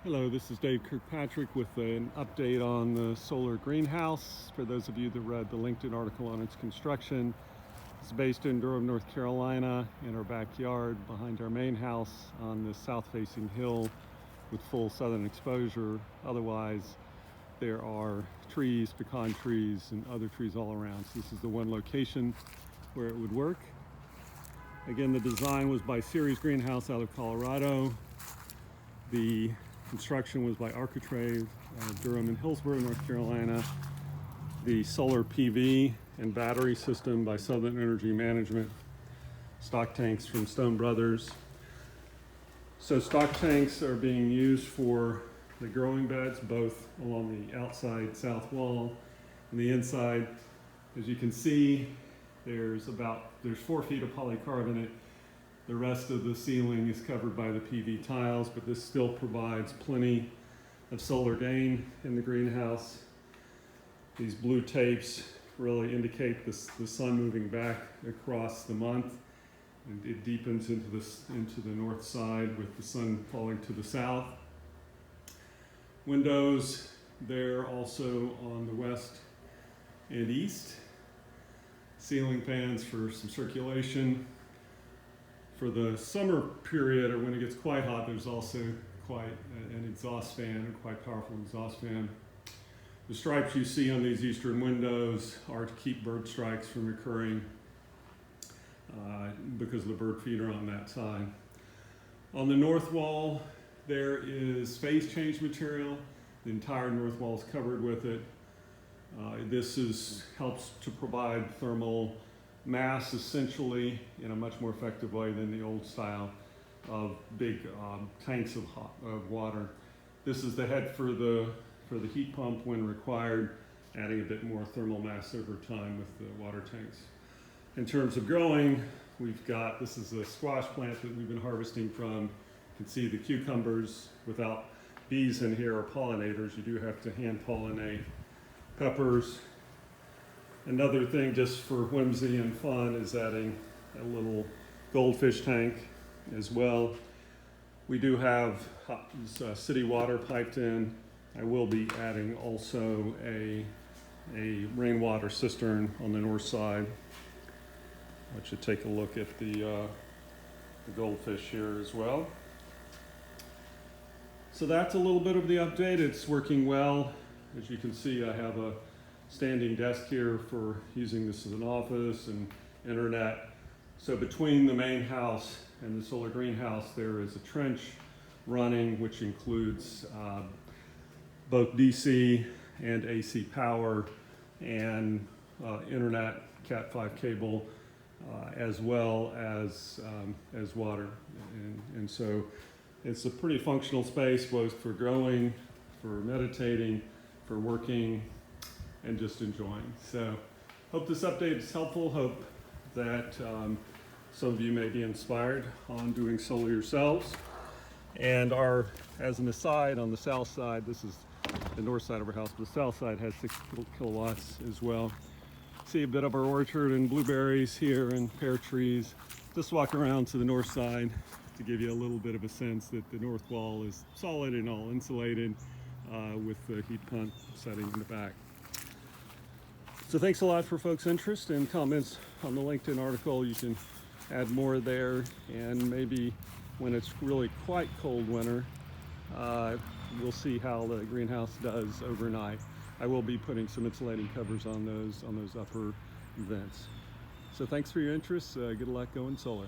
Hello, this is Dave Kirkpatrick with an update on the solar greenhouse. For those of you that read the LinkedIn article on its construction, it's based in Durham, North Carolina, in our backyard behind our main house on this south-facing hill with full southern exposure. Otherwise, there are trees, pecan trees, and other trees all around. So this is the one location where it would work. Again, the design was by Series Greenhouse out of Colorado. The construction was by Architrave, Durham and Hillsborough, North Carolina. The solar PV and battery system by Southern Energy Management. Stock tanks from Stone Brothers. So stock tanks are being used for the growing beds, both along the outside south wall and the inside. As you can see, there's 4 feet of polycarbonate. The rest of the ceiling is covered by the PV tiles, but this still provides plenty of solar gain in the greenhouse. These blue tapes really indicate the sun moving back across the month. And it deepens into the north side with the sun falling to the south. Windows there also on the west and east. Ceiling fans for some circulation. For the summer period, or when it gets quite hot, there's also quite an exhaust fan, a quite powerful exhaust fan. The stripes you see on these eastern windows are to keep bird strikes from occurring because of the bird feeder on that side. On the north wall, there is phase change material. The entire north wall is covered with it. This helps to provide thermal mass essentially in a much more effective way than the old style of big tanks of water. This is the head for the heat pump when required, adding a bit more thermal mass over time with the water tanks. In terms of growing, this is a squash plant that we've been harvesting from. You can see the cucumbers. Without bees in here or pollinators, you do have to hand pollinate. Peppers. Another thing just for whimsy and fun is adding a little goldfish tank as well. We do have city water piped in. I will be adding also a rainwater cistern on the north side. I'll let you take a look at the goldfish here as well. So that's a little bit of the update. It's working well. As you can see, I have a standing desk here for using this as an office and internet. So between the main house and the solar greenhouse, there is a trench running, which includes both DC and AC power and internet Cat5 cable, as well as water. And so it's a pretty functional space, both for growing, for meditating, for working, and just enjoying. So hope this update is helpful. Hope that some of you may be inspired on doing solar yourselves. And as an aside, on the south side, this is the north side of our house, but the south side has 6 kilowatts as well. See a bit of our orchard and blueberries here and pear trees. Just walk around to the north side to give you a little bit of a sense that the north wall is solid and all insulated with the heat pump setting in the back. So thanks a lot for folks' interest and comments on the LinkedIn article. You can add more there, and maybe when it's really quite cold winter, we'll see how the greenhouse does overnight. I will be putting some insulating covers on those upper vents. So thanks for your interest. Good luck going solar.